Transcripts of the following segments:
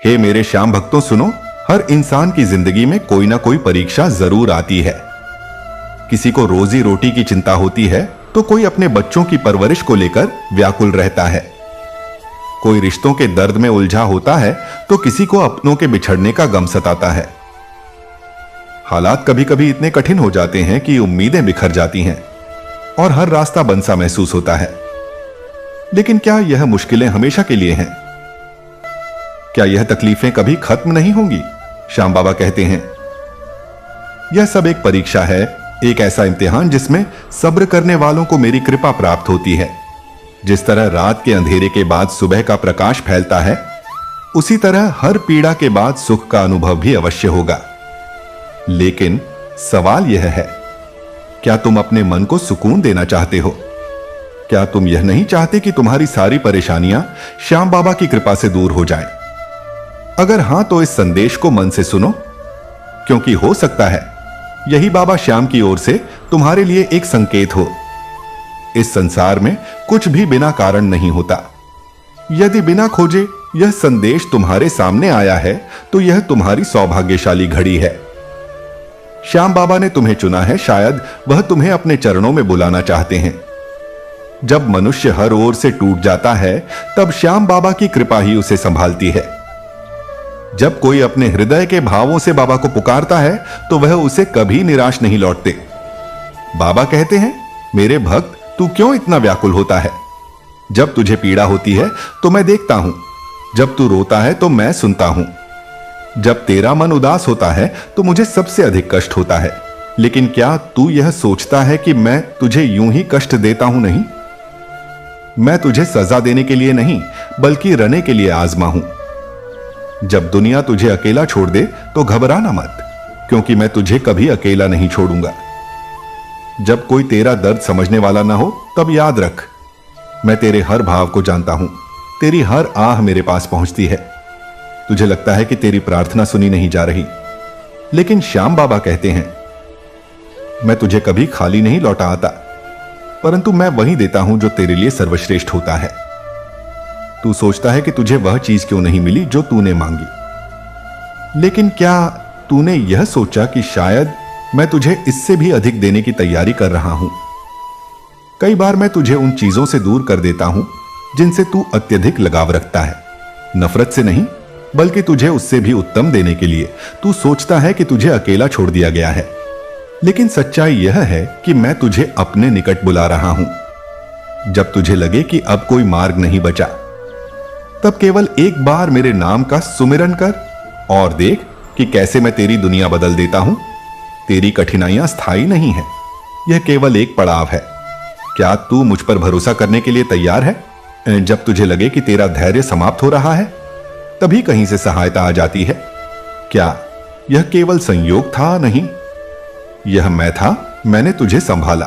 हे मेरे श्याम भक्तों सुनो, हर इंसान की जिंदगी में कोई ना कोई परीक्षा जरूर आती है। किसी को रोजी रोटी की चिंता होती है तो कोई अपने बच्चों की परवरिश को लेकर व्याकुल रहता है। कोई रिश्तों के दर्द में उलझा होता है तो किसी को अपनों के बिछड़ने का गम सताता है। हालात कभी कभी इतने कठिन हो जाते हैं कि उम्मीदें बिखर जाती हैं और हर रास्ता बंद सा महसूस होता है। लेकिन क्या यह मुश्किलें हमेशा के लिए हैं? क्या यह तकलीफें कभी खत्म नहीं होंगी? श्याम बाबा कहते हैं, यह सब एक परीक्षा है, एक ऐसा इम्तिहान जिसमें सब्र करने वालों को मेरी कृपा प्राप्त होती है। जिस तरह रात के अंधेरे के बाद सुबह का प्रकाश फैलता है, उसी तरह हर पीड़ा के बाद सुख का अनुभव भी अवश्य होगा। लेकिन सवाल यह है, क्या तुम अपने मन को सुकून देना चाहते हो? क्या तुम यह नहीं चाहते कि तुम्हारी सारी परेशानियां श्याम बाबा की कृपा से दूर हो जाएं? अगर हां तो इस संदेश को मन से सुनो, क्योंकि हो सकता है यही बाबा श्याम की ओर से तुम्हारे लिए एक संकेत हो। इस संसार में कुछ भी बिना कारण नहीं होता। यदि बिना खोजे यह संदेश तुम्हारे सामने आया है तो यह तुम्हारी सौभाग्यशाली घड़ी है। श्याम बाबा ने तुम्हें चुना है, शायद वह तुम्हें अपने चरणों में बुलाना चाहते हैं। जब मनुष्य हर ओर से टूट जाता है तब श्याम बाबा की कृपा ही उसे संभालती है। जब कोई अपने हृदय के भावों से बाबा को पुकारता है तो वह उसे कभी निराश नहीं लौटते। बाबा कहते हैं, मेरे भक्त तू क्यों इतना व्याकुल होता है? जब तुझे पीड़ा होती है तो मैं देखता हूं, जब तू रोता है तो मैं सुनता हूं। जब तेरा मन उदास होता है तो मुझे सबसे अधिक कष्ट होता है। लेकिन क्या तू यह सोचता है कि मैं तुझे यूं ही कष्ट देता हूं? नहीं, मैं तुझे सजा देने के लिए नहीं बल्कि रहने के लिए आजमा हूं। जब दुनिया तुझे अकेला छोड़ दे तो घबराना मत, क्योंकि मैं तुझे कभी अकेला नहीं छोड़ूंगा। जब कोई तेरा दर्द समझने वाला ना हो तब याद रख, मैं तेरे हर भाव को जानता हूं। तेरी हर आह मेरे पास पहुंचती है। तुझे लगता है कि तेरी प्रार्थना सुनी नहीं जा रही, लेकिन श्याम बाबा कहते हैं, मैं तुझे कभी खाली नहीं लौटा आता, परंतु मैं वही देता हूं जो तेरे लिए सर्वश्रेष्ठ होता है। तू सोचता है कि तुझे वह चीज क्यों नहीं मिली जो तूने मांगी, लेकिन क्या तूने यह सोचा कि शायद मैं तुझे इससे भी अधिक देने की तैयारी कर रहा हूं? कई बार मैं तुझे उन चीजों से दूर कर देता हूं जिनसे तू अत्यधिक लगाव रखता है। नफरत से नहीं, बल्कि तुझे उससे भी उत्तम देने के लिए। तू सोचता है कि तुझे अकेला छोड़ दिया गया है, लेकिन सच्चाई यह है कि मैं तुझे अपने निकट बुला रहा हूं। जब तुझे लगे कि अब कोई मार्ग नहीं बचा, तब केवल एक बार मेरे नाम का सुमिरन कर और देख कि कैसे मैं तेरी दुनिया बदल देता हूं। तेरी कठिनाइयां स्थायी नहीं है, यह केवल एक पड़ाव है। क्या तू मुझ पर भरोसा करने के लिए तैयार है? जब तुझे लगे कि तेरा धैर्य समाप्त हो रहा है, तभी कहीं से सहायता आ जाती है। क्या यह केवल संयोग था? नहीं, यह मैं था। मैंने तुझे संभाला,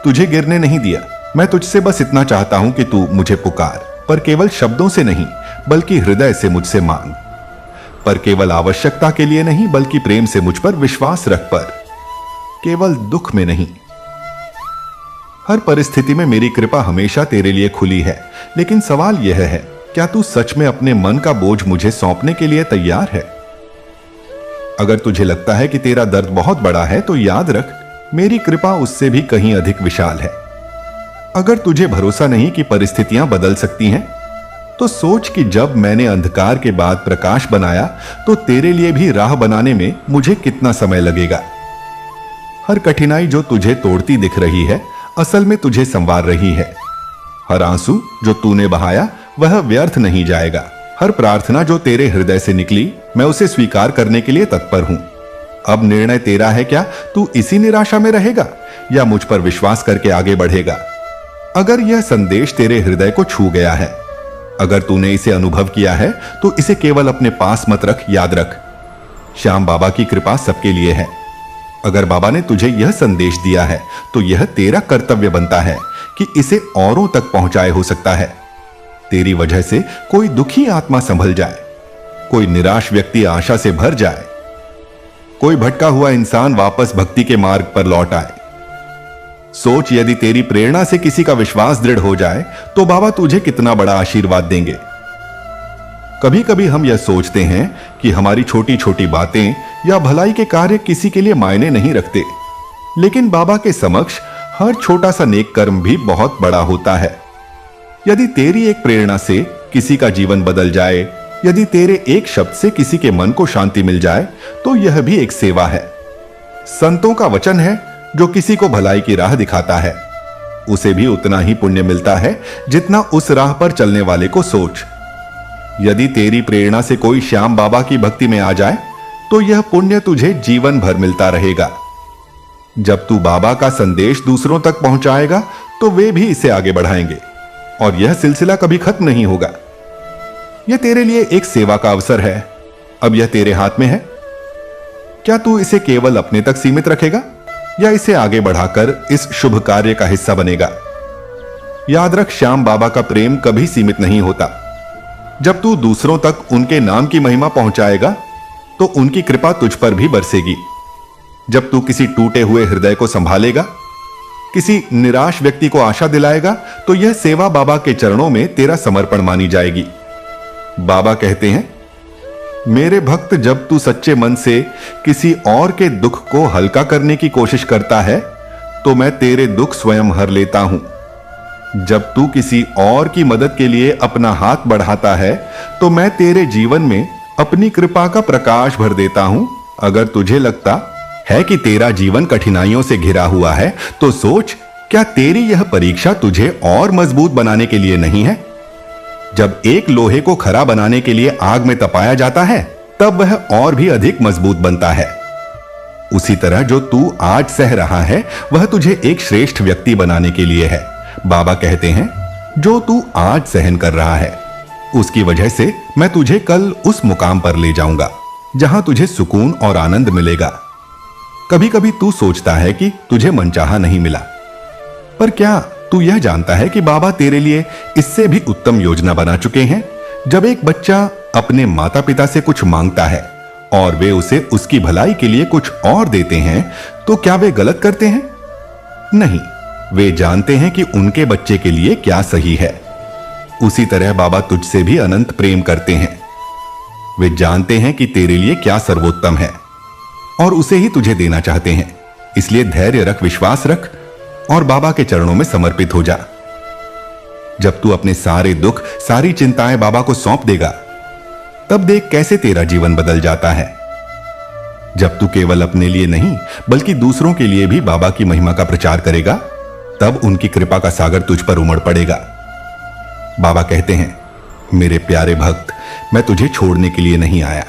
तुझे गिरने नहीं दिया। मैं तुझसे बस इतना चाहता हूं कि तू मुझे पुकार, पर केवल शब्दों से नहीं बल्कि हृदय से मुझसे मांग। पर केवल आवश्यकता के लिए नहीं बल्कि प्रेम से मुझ पर विश्वास रख, पर केवल दुख में नहीं। हर परिस्थिति में मेरी कृपा हमेशा तेरे लिए खुली है। लेकिन सवाल यह है, क्या तू सच में अपने मन का बोझ मुझे सौंपने के लिए तैयार है? अगर तुझे लगता है कि तेरा दर्द बहुत बड़ा है तो याद रख, मेरी कृपा उससे भी कहीं अधिक विशाल है। अगर तुझे भरोसा नहीं कि परिस्थितियां बदल सकती हैं, तो सोच कि जब मैंने अंधकार के बाद प्रकाश बनाया तो तेरे लिए भी राह बनाने में मुझे कितना समय लगेगा। हर कठिनाई जो तुझे तोड़ती दिख रही है, असल में तुझे संवार रही है। हर आंसू जो तूने बहाया वह व्यर्थ नहीं जाएगा। हर प्रार्थना जो तेरे हृदय से निकली, मैं उसे स्वीकार करने के लिए तत्पर हूं। अब निर्णय तेरा है, क्या तू इसी निराशा में रहेगा या मुझ पर विश्वास करके आगे बढ़ेगा? अगर यह संदेश तेरे हृदय को छू गया है, अगर तूने इसे अनुभव किया है, तो इसे केवल अपने पास मत रख, याद रख, श्याम बाबा की कृपा सबके लिए है। अगर बाबा ने तुझे यह संदेश दिया है तो यह तेरा कर्तव्य बनता है कि इसे औरों तक पहुंचाए। हो सकता है तेरी वजह से कोई दुखी आत्मा संभल जाए, कोई निराश व्यक्ति आशा से भर जाए, कोई भटका हुआ इंसान वापस भक्ति के मार्ग पर लौट आए। सोच, यदि तेरी प्रेरणा से किसी का विश्वास दृढ़ हो जाए तो बाबा तुझे कितना बड़ा आशीर्वाद देंगे। कभी कभी हम यह सोचते हैं कि हमारी छोटी छोटी बातें या भलाई के कार्य किसी के लिए मायने नहीं रखते, लेकिन बाबा के समक्ष हर छोटा सा नेक कर्म भी बहुत बड़ा होता है। यदि तेरी एक प्रेरणा से किसी का जीवन बदल जाए, यदि तेरे एक शब्द से किसी के मन को शांति मिल जाए, तो यह भी एक सेवा है। संतों का वचन है, जो किसी को भलाई की राह दिखाता है उसे भी उतना ही पुण्य मिलता है जितना उस राह पर चलने वाले को सोच। यदि तेरी प्रेरणा से कोई श्याम बाबा की भक्ति में आ जाए, तो यह पुण्य तुझे जीवन भर मिलता रहेगा। जब तू बाबा का संदेश दूसरों तक पहुंचाएगा, तो वे भी इसे आगे बढ़ाएंगे और यह सिलसिला कभी खत्म नहीं होगा। यह तेरे लिए एक सेवा का अवसर है। अब यह तेरे हाथ में है। क्या तू इसे केवल अपने तक सीमित रखेगा या इसे आगे बढ़ाकर इस शुभ कार्य का हिस्सा बनेगा? याद रख, श्याम बाबा का प्रेम कभी सीमित नहीं होता। जब तू दूसरों तक उनके नाम की महिमा पहुंचाएगा, तो उनकी कृपा तुझ पर भी बरसेगी। जब तू किसी टूटे हुए हृदय को संभालेगा, किसी निराश व्यक्ति को आशा दिलाएगा, तो यह सेवा बाबा के चरणों में तेरा समर्पण मानी जाएगी। बाबा कहते हैं, मेरे भक्त, जब तू सच्चे मन से किसी और के दुख को हल्का करने की कोशिश करता है, तो मैं तेरे दुख स्वयं हर लेता हूं। जब तू किसी और की मदद के लिए अपना हाथ बढ़ाता है, तो मैं तेरे जीवन में अपनी कृपा का प्रकाश भर देता हूं। अगर तुझे लगता है कि तेरा जीवन कठिनाइयों से घिरा हुआ है, तो सोच, क्या तेरी यह परीक्षा तुझे और मजबूत बनाने के लिए नहीं है? जब एक लोहे को खरा बनाने के लिए आग में तपाया जाता है, तब वह और भी अधिक मजबूत बनता है। उसी तरह जो तू आज सह रहा है, वह तुझे एक श्रेष्ठ व्यक्ति बनाने के लिए है। बाबा कहते हैं, जो तू आज सहन कर रहा है, उसकी वजह से मैं तुझे कल उस मुकाम पर ले जाऊंगा जहां तुझे सुकून और आनंद मिलेगा। कभी कभी तू सोचता है कि तुझे मनचाहा नहीं मिला, पर क्या तू यह जानता है कि बाबा तेरे लिए इससे भी उत्तम योजना बना चुके हैं? जब एक बच्चा अपने माता पिता से कुछ मांगता है और वे उसे उसकी भलाई के लिए कुछ और देते हैं, तो क्या वे गलत करते हैं? नहीं, वे जानते हैं कि उनके बच्चे के लिए क्या सही है। उसी तरह बाबा तुझसे भी अनंत प्रेम करते हैं। वे जानते हैं कि तेरे लिए क्या सर्वोत्तम है और उसे ही तुझे देना चाहते हैं। इसलिए धैर्य रख, विश्वास रख और बाबा के चरणों में समर्पित हो जा। जब तू अपने सारे दुख, सारी चिंताएं बाबा को सौंप देगा, तब देख कैसे तेरा जीवन बदल जाता है। जब तू केवल अपने लिए नहीं, बल्कि दूसरों के लिए भी बाबा की महिमा का प्रचार करेगा, तब उनकी कृपा का सागर तुझ पर उमड़ पड़ेगा। बाबा कहते हैं, मेरे प्यारे भक्त, मैं तुझे छोड़ने के लिए नहीं आया,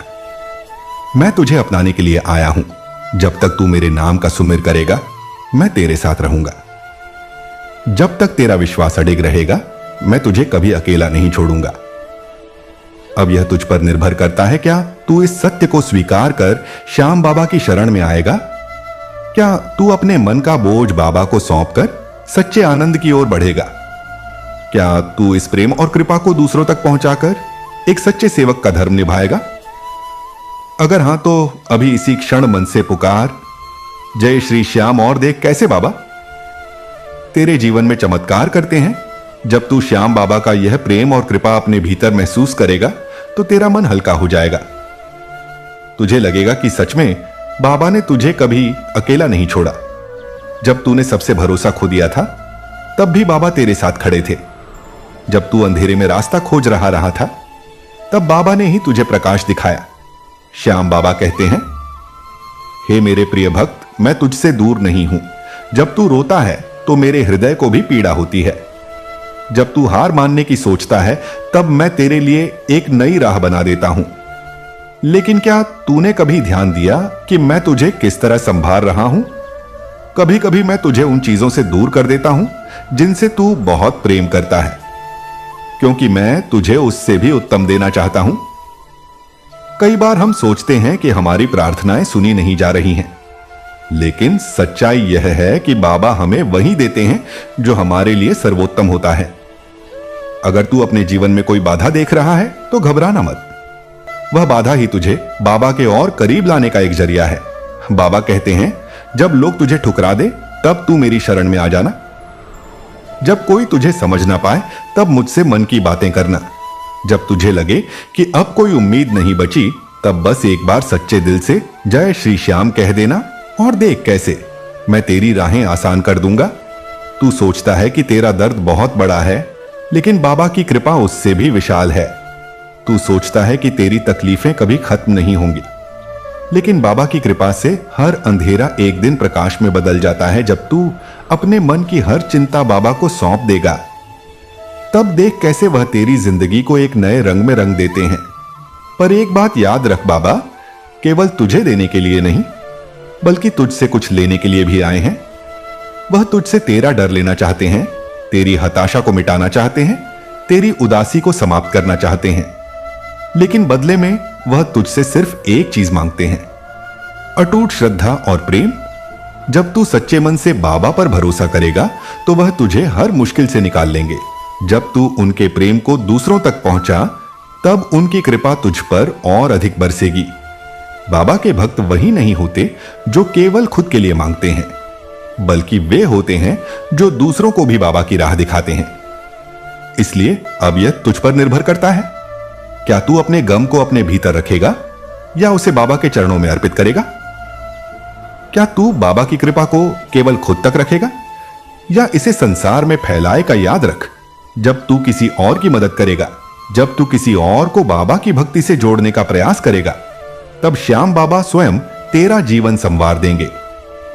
मैं तुझे अपनाने के लिए आया हूं। जब तक तू मेरे नाम का सुमिर करेगा, मैं तेरे साथ रहूंगा। जब तक तेरा विश्वास अडिग रहेगा, मैं तुझे कभी अकेला नहीं छोड़ूंगा। अब यह तुझ पर निर्भर करता है, क्या तू इस सत्य को स्वीकार कर श्याम बाबा की शरण में आएगा? क्या तू अपने मन का बोझ बाबा को सौंपकर सच्चे आनंद की ओर बढ़ेगा? क्या तू इस प्रेम और कृपा को दूसरों तक पहुंचाकर एक सच्चे सेवक का धर्म निभाएगा? अगर हां, तो अभी इसी क्षण मन से पुकार, जय श्री श्याम, और देख कैसे बाबा तेरे जीवन में चमत्कार करते हैं। जब तू श्याम बाबा का यह प्रेम और कृपा अपने भीतर महसूस करेगा, तो तेरा मन हल्का हो जाएगा। तुझे लगेगा कि सच में बाबा ने तुझे कभी अकेला नहीं छोड़ा। जब तूने सबसे भरोसा खो दिया था, तब भी बाबा तेरे साथ खड़े थे। जब तू अंधेरे में रास्ता खोज रहा था, तब बाबा ने ही तुझे प्रकाश दिखाया। श्याम बाबा कहते हैं, हे मेरे प्रिय भक्त, मैं तुझसे दूर नहीं हूं। जब तू रोता है, तो मेरे हृदय को भी पीड़ा होती है। जब तू हार मानने की सोचता है, तब मैं तेरे लिए एक नई राह बना देता हूं। लेकिन क्या तूने कभी ध्यान दिया कि मैं तुझे किस तरह संभाल रहा हूं? कभी कभी मैं तुझे उन चीजों से दूर कर देता हूं जिनसे तू बहुत प्रेम करता है, क्योंकि मैं तुझे उससे भी उत्तम देना चाहता हूं। कई बार हम सोचते हैं कि हमारी प्रार्थनाएं सुनी नहीं जा रही हैं, लेकिन सच्चाई यह है कि बाबा हमें वही देते हैं जो हमारे लिए सर्वोत्तम होता है। अगर तू अपने जीवन में कोई बाधा देख रहा है, तो घबराना मत। वह बाधा ही तुझे बाबा के और करीब लाने का एक जरिया है। बाबा कहते हैं, जब लोग तुझे ठुकरा दे, तब तू मेरी शरण में आ जाना। जब कोई तुझे समझ ना पाए, तब मुझसे मन की बातें करना। जब तुझे लगे कि अब कोई उम्मीद नहीं बची, तब बस एक बार सच्चे दिल से जय श्री श्याम कह देना और देख कैसे मैं तेरी राहें आसान कर दूंगा। तू सोचता है कि तेरा दर्द बहुत बड़ा है, लेकिन बाबा की कृपा उससे भी विशाल है। तू सोचता है कि तेरी तकलीफें कभी खत्म नहीं होंगी, लेकिन बाबा की कृपा से हर अंधेरा एक दिन प्रकाश में बदल जाता है। जब तू अपने मन की हर चिंता बाबा को सौंप देगा, तब देख कैसे वह तेरी जिंदगी को एक नए रंग में रंग देते हैं। पर एक बात याद रख, बाबा केवल तुझे देने के लिए नहीं, बल्कि तुझसे कुछ लेने के लिए भी आए हैं। वह तुझसे तेरा डर लेना चाहते हैं, तेरी हताशा को मिटाना चाहते हैं, तेरी उदासी को समाप्त करना चाहते हैं। लेकिन बदले में वह तुझसे सिर्फ एक चीज मांगते हैं, अटूट श्रद्धा और प्रेम। जब तू सच्चे मन से बाबा पर भरोसा करेगा, तो वह तुझे हर मुश्किल से निकाल लेंगे। जब तू उनके प्रेम को दूसरों तक पहुंचा, तब उनकी कृपा तुझ पर और अधिक बरसेगी। बाबा के भक्त वही नहीं होते जो केवल खुद के लिए मांगते हैं, बल्कि वे होते हैं जो दूसरों को भी बाबा की राह दिखाते हैं। इसलिए अब यह तुझ पर निर्भर करता है, क्या तू अपने गम को अपने भीतर रखेगा या उसे बाबा के चरणों में अर्पित करेगा? क्या तू बाबा की कृपा को केवल खुद तक रखेगा या इसे संसार में फैलाए? का याद रख, जब तू किसी और की मदद करेगा, जब तू किसी और को बाबा की भक्ति से जोड़ने का प्रयास करेगा, तब श्याम बाबा स्वयं तेरा जीवन संवार देंगे।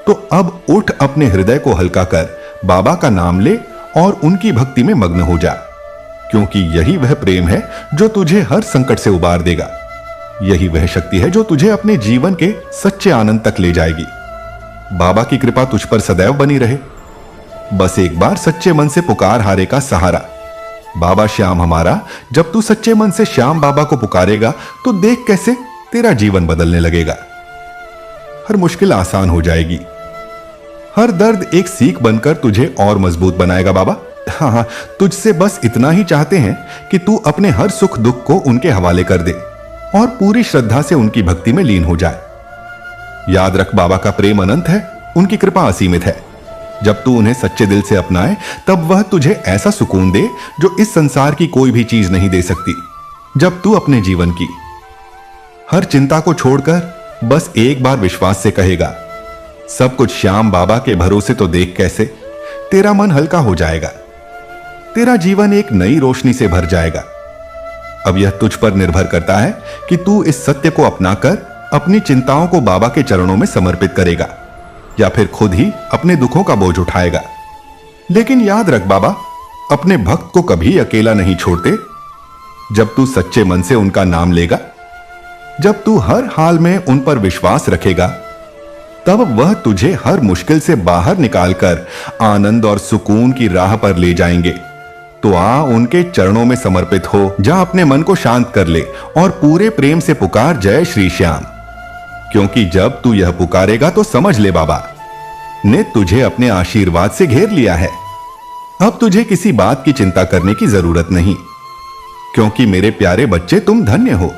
तो अब उठ, अपने हृदय को हल्का कर बाबा का नाम ले और उनकी भक्ति में मग्न हो जा, क्योंकि यही वह प्रेम है जो तुझे हर संकट से उबार देगा। यही वह शक्ति है जो तुझे अपने जीवन के सच्चे आनंद तक ले जाएगी। बाबा की कृपा तुझ पर सदैव बनी रहे। बस एक बार सच्चे मन से पुकार हारे का सहारा, बाबा श्याम हमारा। जब तू सच्चे मन से श्याम बाबा को पुकारेगा, तो देख कैसे तेरा जीवन बदलने लगेगा। हर मुश्किल आसान हो जाएगी, हर दर्द एक सीख बनकर तुझे और मजबूत बनाएगा। बाबा हाँ, तुझसे बस इतना ही चाहते हैं कि तू अपने हर सुख दुख को उनके हवाले कर दे और पूरी श्रद्धा से उनकी भक्ति में लीन हो जाए। याद रख, बाबा का प्रेम अनंत है, उनकी कृपा असीमित है। जब तू उन्हें सच्चे दिल से अपनाए, तब वह तुझे ऐसा सुकून दे जो इस संसार की कोई भी चीज नहीं दे सकती। जब तू अपने जीवन की हर चिंता को छोड़कर बस एक बार विश्वास से कहेगा, सब कुछ श्याम बाबा के भरोसे, तो देख कैसे तेरा मन हल्का हो जाएगा, तेरा जीवन एक नई रोशनी से भर जाएगा। अब यह तुझ पर निर्भर करता है कि तू इस सत्य को अपनाकर अपनी चिंताओं को बाबा के चरणों में समर्पित करेगा या फिर खुद ही अपने दुखों का बोझ उठाएगा। लेकिन याद रख, बाबा अपने भक्त को कभी अकेला नहीं छोड़ते। जब तू सच्चे मन से उनका नाम लेगा, जब तू हर हाल में उन पर विश्वास रखेगा, तब वह तुझे हर मुश्किल से बाहर निकालकर आनंद और सुकून की राह पर ले जाएंगे। तो आ, उनके चरणों में समर्पित हो जा, अपने मन को शांत कर ले और पूरे प्रेम से पुकार जय श्री श्याम। क्योंकि जब तू यह पुकारेगा, तो समझ ले बाबा ने तुझे अपने आशीर्वाद से घेर लिया है। अब तुझे किसी बात की चिंता करने की जरूरत नहीं, क्योंकि मेरे प्यारे बच्चे, तुम धन्य हो,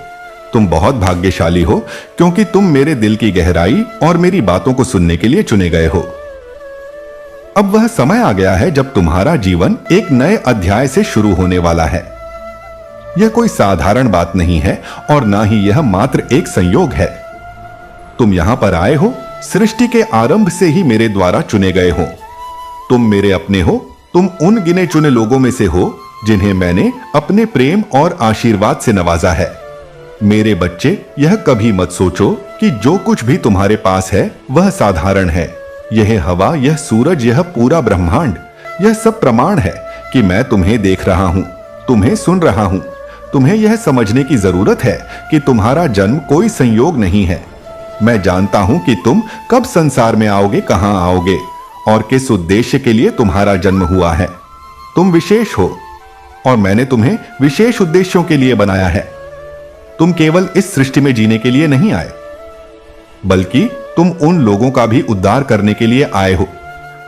तुम बहुत भाग्यशाली हो, क्योंकि तुम मेरे दिल की गहराई और मेरी बातों को सुनने के लिए चुने गए हो। अब वह समय आ गया है जब तुम्हारा जीवन एक नए अध्याय से शुरू होने वाला है। यह कोई साधारण बात नहीं है और ना ही यह मात्र एक संयोग है। तुम यहां पर आए हो सृष्टि के आरंभ से ही मेरे द्वारा चुने गए हो। तुम मेरे अपने हो, तुम उन गिने चुने लोगों में से हो जिन्हें मैंने अपने प्रेम और आशीर्वाद से नवाजा है। मेरे बच्चे, यह कभी मत सोचो कि जो कुछ भी तुम्हारे पास है वह साधारण है। यह हवा, यह सूरज, यह पूरा ब्रह्मांड, यह सब प्रमाण है कि मैं तुम्हें देख रहा हूं, तुम्हें सुन रहा हूं। तुम्हें यह समझने की जरूरत है कि तुम्हारा जन्म कोई संयोग नहीं है। मैं जानता हूं कि तुम कब संसार में आओगे, कहां आओगे और किस उद्देश्य के लिए तुम्हारा जन्म हुआ है। तुम विशेष हो और मैंने तुम्हें विशेष उद्देश्यों के लिए बनाया है। तुम केवल इस सृष्टि में जीने के लिए नहीं आए, बल्कि तुम उन लोगों का भी उद्धार करने के लिए आए हो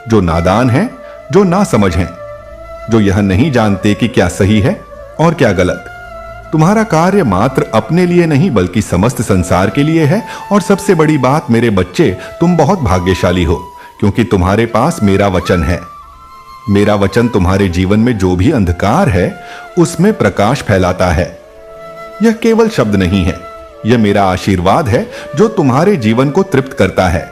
जो नादान हैं, जो ना समझ हैं, जो यह नहीं जानते कि क्या सही है और क्या गलत। तुम्हारा कार्य मात्र अपने लिए नहीं बल्कि समस्त संसार के लिए है। और सबसे बड़ी बात, मेरे बच्चे, तुम बहुत भाग्यशाली हो, क्योंकि तुम्हारे पास मेरा वचन है। मेरा वचन तुम्हारे जीवन में जो भी अंधकार है उसमें प्रकाश फैलाता है। यह केवल शब्द नहीं है, यह मेरा आशीर्वाद है जो तुम्हारे जीवन को तृप्त करता है।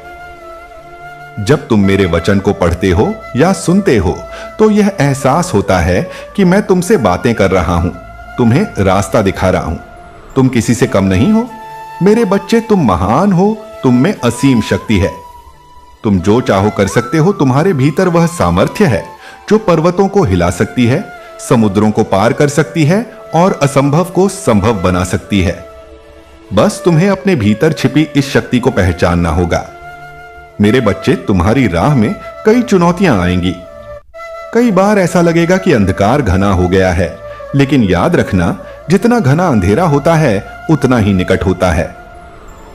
जब तुम मेरे वचन को पढ़ते हो या सुनते हो तो यह एहसास होता है कि मैं तुमसे बातें कर रहा हूं, तुम्हें रास्ता दिखा रहा हूं। तुम किसी से कम नहीं हो मेरे बच्चे, तुम महान हो, तुम में असीम शक्ति है। तुम जो चाहो कर सकते हो। तुम्हारे भीतर वह सामर्थ्य है जो पर्वतों को हिला सकती है, समुद्रों को पार कर सकती है और असंभव को संभव बना सकती है। बस तुम्हें अपने भीतर छिपी इस शक्ति को पहचानना होगा। मेरे बच्चे, तुम्हारी राह में कई चुनौतियां आएंगी। कई बार ऐसा लगेगा कि अंधकार घना हो गया है, लेकिन याद रखना, जितना घना अंधेरा होता है उतना ही निकट होता है।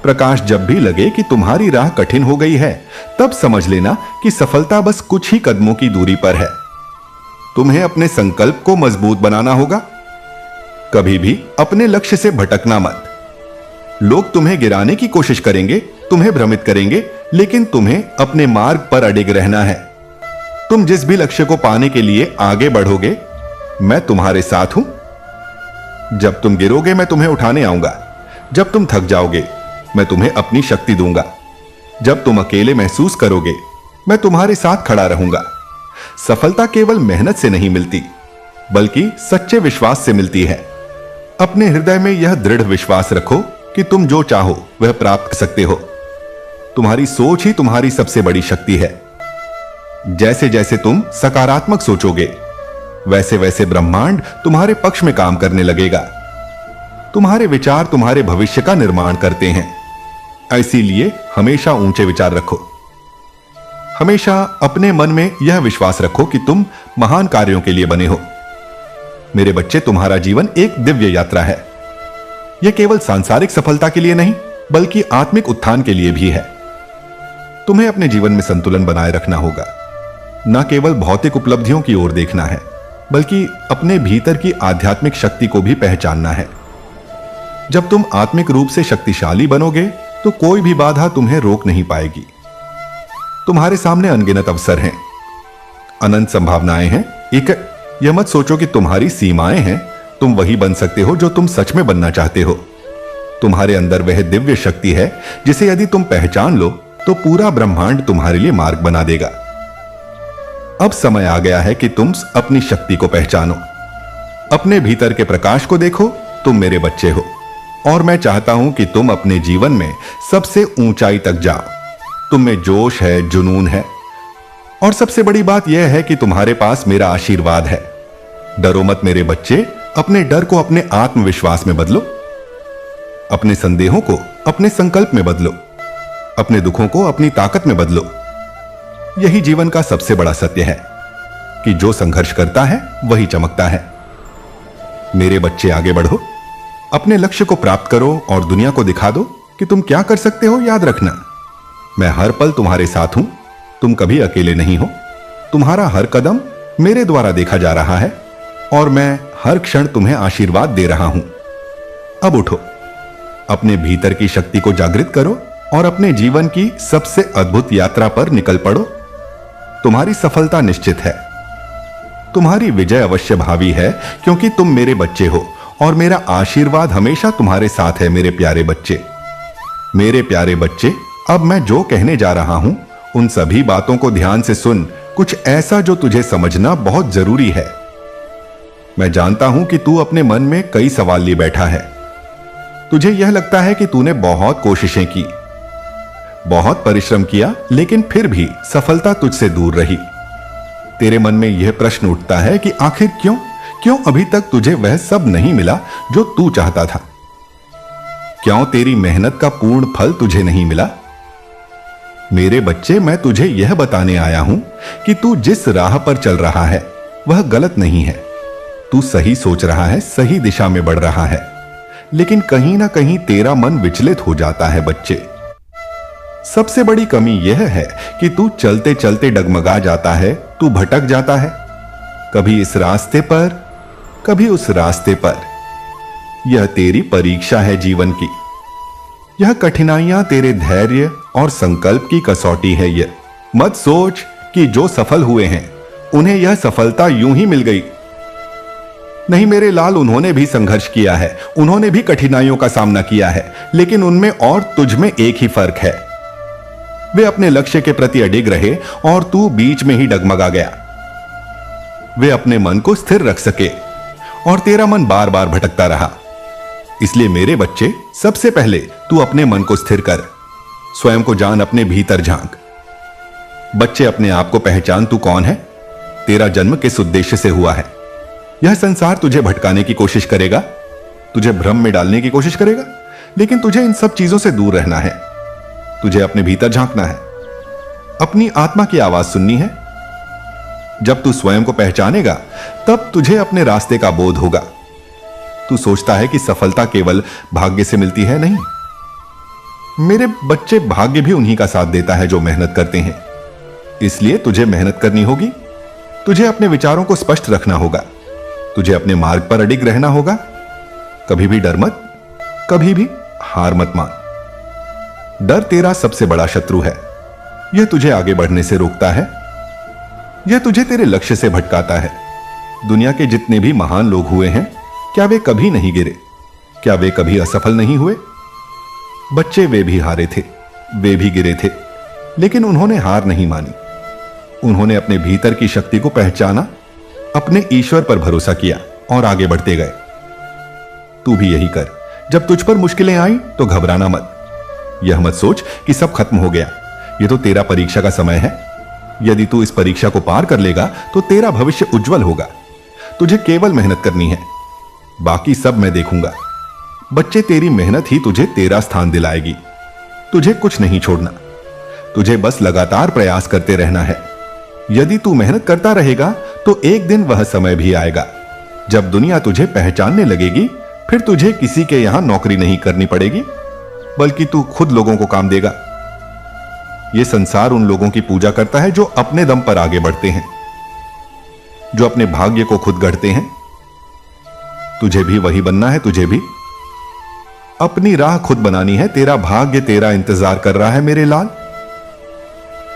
प्रकाश जब भी लगे कि तुम्हारी राह कठिन हो गई है, तब समझ लेना कि सफलता बस कुछ ही कदमों की दूरी पर है। तुम्हें अपने संकल्प को मजबूत बनाना होगा। कभी भी अपने लक्ष्य से भटकना मत। लोग तुम्हें गिराने की कोशिश करेंगे, तुम्हें भ्रमित करेंगे, लेकिन तुम्हें अपने मार्ग पर अडिग रहना है। तुम जिस भी लक्ष्य को पाने के लिए आगे बढ़ोगे, मैं तुम्हारे साथ हूं। जब तुम गिरोगे मैं तुम्हें उठाने आऊंगा। जब तुम थक जाओगे मैं तुम्हें अपनी शक्ति दूंगा। जब तुम अकेले महसूस करोगे मैं तुम्हारे साथ खड़ा रहूंगा। सफलता केवल मेहनत से नहीं मिलती, बल्कि सच्चे विश्वास से मिलती है। अपने हृदय में यह दृढ़ विश्वास रखो कि तुम जो चाहो वह प्राप्त कर सकते हो। तुम्हारी सोच ही तुम्हारी सबसे बड़ी शक्ति है। जैसे जैसे तुम सकारात्मक सोचोगे, वैसे वैसे ब्रह्मांड तुम्हारे पक्ष में काम करने लगेगा। तुम्हारे विचार तुम्हारे भविष्य का निर्माण करते हैं। इसीलिए हमेशा ऊंचे विचार रखो। हमेशा अपने मन में यह विश्वास रखो कि तुम महान कार्यों के लिए बने हो। मेरे बच्चे, तुम्हारा जीवन एक दिव्य यात्रा है। यह केवल सांसारिक सफलता के लिए नहीं, बल्कि आत्मिक उत्थान के लिए भी है। तुम्हें अपने जीवन में संतुलन बनाए रखना होगा। न केवल भौतिक उपलब्धियों की ओर देखना है, बल्कि अपने भीतर की आध्यात्मिक शक्ति को भी पहचानना है। जब तुम आत्मिक रूप से शक्तिशाली बनोगे तो कोई भी बाधा तुम्हें रोक नहीं पाएगी। तुम्हारे सामने अनगिनत अवसर हैं, अनंत संभावनाएं हैं। यह मत सोचो कि तुम्हारी सीमाएं हैं। तुम वही बन सकते हो जो तुम सच में बनना चाहते हो। तुम्हारे अंदर वह दिव्य शक्ति है जिसे यदि तुम पहचान लो तो पूरा ब्रह्मांड तुम्हारे लिए मार्ग बना देगा। अब समय आ गया है कि तुम अपनी शक्ति को पहचानो। अपने भीतर के प्रकाश को देखो। तुम मेरे बच्चे हो और मैं चाहता हूं कि तुम अपने जीवन में सबसे ऊंचाई तक जाओ। तुम में जोश है, जुनून है, और सबसे बड़ी बात यह है कि तुम्हारे पास मेरा आशीर्वाद है। डरो मत मेरे बच्चे, अपने डर को अपने आत्मविश्वास में बदलो। अपने संदेहों को अपने संकल्प में बदलो। अपने दुखों को अपनी ताकत में बदलो। यही जीवन का सबसे बड़ा सत्य है कि जो संघर्ष करता है वही चमकता है। मेरे बच्चे, आगे बढ़ो, अपने लक्ष्य को प्राप्त करो और दुनिया को दिखा दो कि तुम क्या कर सकते हो। याद रखना, मैं हर पल तुम्हारे साथ हूं। तुम कभी अकेले नहीं हो। तुम्हारा हर कदम मेरे द्वारा देखा जा रहा है और मैं हर क्षण तुम्हें आशीर्वाद दे रहा हूं। अब उठो, अपने भीतर की शक्ति को जागृत करो और अपने जीवन की सबसे अद्भुत यात्रा पर निकल पड़ो। तुम्हारी सफलता निश्चित है। तुम्हारी विजय अवश्य भावी है, क्योंकि तुम मेरे बच्चे हो और मेरा आशीर्वाद हमेशा तुम्हारे साथ है। मेरे प्यारे बच्चे, मेरे प्यारे बच्चे, अब मैं जो कहने जा रहा हूं उन सभी बातों को ध्यान से सुन। कुछ ऐसा जो तुझे समझना बहुत जरूरी है। मैं जानता हूं कि तू अपने मन में कई सवाल लिए बैठा है। तुझे यह लगता है कि तूने बहुत कोशिशें की, बहुत परिश्रम किया, लेकिन फिर भी सफलता तुझसे दूर रही। तेरे मन में यह प्रश्न उठता है कि आखिर क्यों अभी तक तुझे वह सब नहीं मिला जो तू चाहता था। क्यों तेरी मेहनत का पूर्ण फल तुझे नहीं मिला। मेरे बच्चे, मैं तुझे यह बताने आया हूं कि तू जिस राह पर चल रहा है वह गलत नहीं है। तू सही सोच रहा है, सही दिशा में बढ़ रहा है, लेकिन कहीं ना कहीं तेरा मन विचलित हो जाता है। बच्चे, सबसे बड़ी कमी यह है कि तू चलते चलते डगमगा जाता है। तू भटक जाता है, कभी इस रास्ते पर, कभी उस रास्ते पर। यह तेरी परीक्षा है जीवन की। यह कठिनाइयां तेरे धैर्य और संकल्प की कसौटी है। यह मत सोच कि जो सफल हुए हैं उन्हें यह सफलता यूं ही मिल गई। नहीं मेरे लाल, उन्होंने भी संघर्ष किया है, उन्होंने भी कठिनाइयों का सामना किया है, लेकिन उनमें और तुझ में एक ही फर्क है। वे अपने लक्ष्य के प्रति अडिग रहे और तू बीच में ही डगमगा गया। वे अपने मन को स्थिर रख सके और तेरा मन बार बार भटकता रहा। इसलिए मेरे बच्चे, सबसे पहले तू अपने मन को स्थिर कर, स्वयं को जान, अपने भीतर झांक। बच्चे, अपने आप को पहचान, तू कौन है, तेरा जन्म किस उद्देश्य से हुआ है। यह संसार तुझे भटकाने की कोशिश करेगा, तुझे भ्रम में डालने की कोशिश करेगा, लेकिन तुझे इन सब चीजों से दूर रहना है। तुझे अपने भीतर झांकना है, अपनी आत्मा की आवाज सुननी है। जब तू स्वयं को पहचानेगा तब तुझे अपने रास्ते का बोध होगा। तू सोचता है कि सफलता केवल भाग्य से मिलती है, नहीं मेरे बच्चे, भाग्य भी उन्हीं का साथ देता है जो मेहनत करते हैं। इसलिए तुझे मेहनत करनी होगी, तुझे अपने विचारों को स्पष्ट रखना होगा, तुझे अपने मार्ग पर अडिग रहना होगा। कभी भी डर मत, कभी भी हार मत मान। डर तेरा सबसे बड़ा शत्रु है। यह तुझे आगे बढ़ने से रोकता है, यह तुझे तेरे लक्ष्य से भटकाता है। दुनिया के जितने भी महान लोग हुए हैं, क्या वे कभी नहीं गिरे? क्या वे कभी असफल नहीं हुए? बच्चे, वे भी हारे थे, वे भी गिरे थे, लेकिन उन्होंने हार नहीं मानी। उन्होंने अपने भीतर की शक्ति को पहचाना, अपने ईश्वर पर भरोसा किया और आगे बढ़ते गए। तू भी यही कर। जब तुझ पर मुश्किलें आई तो घबराना मत। यह मत सोच कि सब खत्म हो गया। यह तो तेरा परीक्षा का समय है। यदि तू इस परीक्षा को पार कर लेगा तो तेरा भविष्य उज्जवल होगा। तुझे केवल मेहनत करनी है, बाकी सब मैं देखूंगा। बच्चे, तेरी मेहनत ही तुझे तेरा स्थान दिलाएगी। तुझे कुछ नहीं छोड़ना, तुझे बस लगातार प्रयास करते रहना है। यदि तू मेहनत करता रहेगा तो एक दिन वह समय भी आएगा जब दुनिया तुझे पहचानने लगेगी। फिर तुझे किसी के यहां नौकरी नहीं करनी पड़ेगी, बल्कि तू खुद लोगों को काम देगा। यह संसार उन लोगों की पूजा करता है जो अपने दम पर आगे बढ़ते हैं, जो अपने भाग्य को खुद गढ़ते हैं। तुझे भी वही बनना है। तुझे भी अपनी राह खुद बनानी है। तेरा भाग्य तेरा इंतजार कर रहा है मेरे लाल।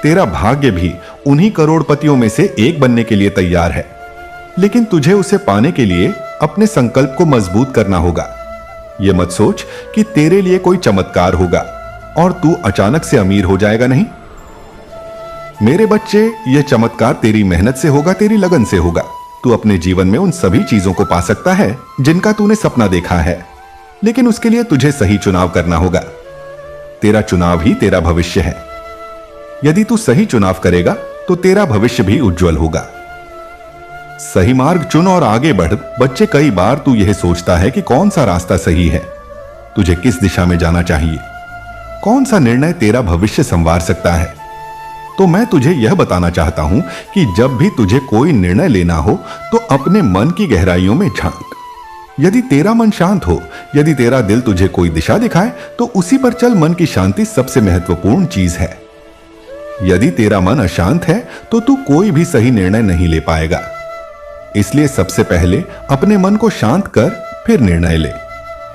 तेरा भाग्य भी उन्हीं करोड़पतियों में से एक बनने के लिए तैयार है, लेकिन तुझे उसे पाने के लिए अपने संकल्प को मजबूत करना होगा। यह मत सोच कि तेरे लिए कोई चमत्कार होगा और तू अचानक से अमीर हो जाएगा। नहीं मेरे बच्चे, यह चमत्कार तेरी मेहनत से होगा, तेरी लगन से होगा। तू अपने जीवन में उन सभी चीजों को पा सकता है जिनका तूने सपना देखा है, लेकिन उसके लिए तुझे सही चुनाव करना होगा। तेरा चुनाव ही तेरा भविष्य है। यदि तू सही चुनाव करेगा तो तेरा भविष्य भी उज्जवल होगा। सही मार्ग चुन और आगे बढ़। बच्चे, कई बार तू यह सोचता है कि कौन सा रास्ता सही है, तुझे किस दिशा में जाना चाहिए, कौन सा निर्णय तेरा भविष्य संवार सकता है। तो मैं तुझे यह बताना चाहता हूं कि जब भी तुझे कोई निर्णय लेना हो तो अपने मन की गहराइयों में झांक। यदि तेरा मन शांत हो, यदि तेरा दिल तुझे कोई दिशा दिखाए तो उसी पर चल। मन की शांति सबसे महत्वपूर्ण चीज है। यदि तेरा मन अशांत है तो तू कोई भी सही निर्णय नहीं ले पाएगा। इसलिए सबसे पहले अपने मन को शांत कर, फिर निर्णय ले।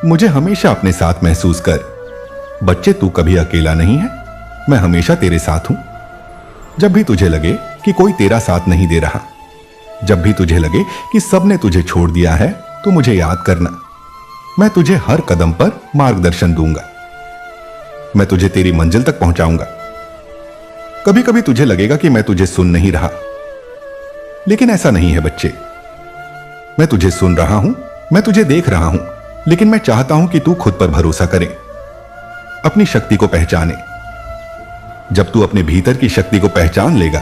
मुझे हमेशा अपने साथ महसूस कर। बच्चे, तू कभी अकेला नहीं है, मैं हमेशा तेरे साथ हूं। जब भी तुझे लगे कि कोई तेरा साथ नहीं दे रहा, जब भी तुझे लगे कि सबने तुझे छोड़ दिया है, तो मुझे याद करना। मैं तुझे हर कदम पर मार्गदर्शन दूंगा। मैं तुझे तेरी मंजिल तक पहुंचाऊंगा। कभी कभी तुझे लगेगा कि मैं तुझे सुन नहीं रहा, लेकिन ऐसा नहीं है बच्चे। मैं तुझे सुन रहा हूं, मैं तुझे देख रहा हूं, लेकिन मैं चाहता हूं कि तू खुद पर भरोसा करे, अपनी शक्ति को पहचाने। जब तू अपने भीतर की शक्ति को पहचान लेगा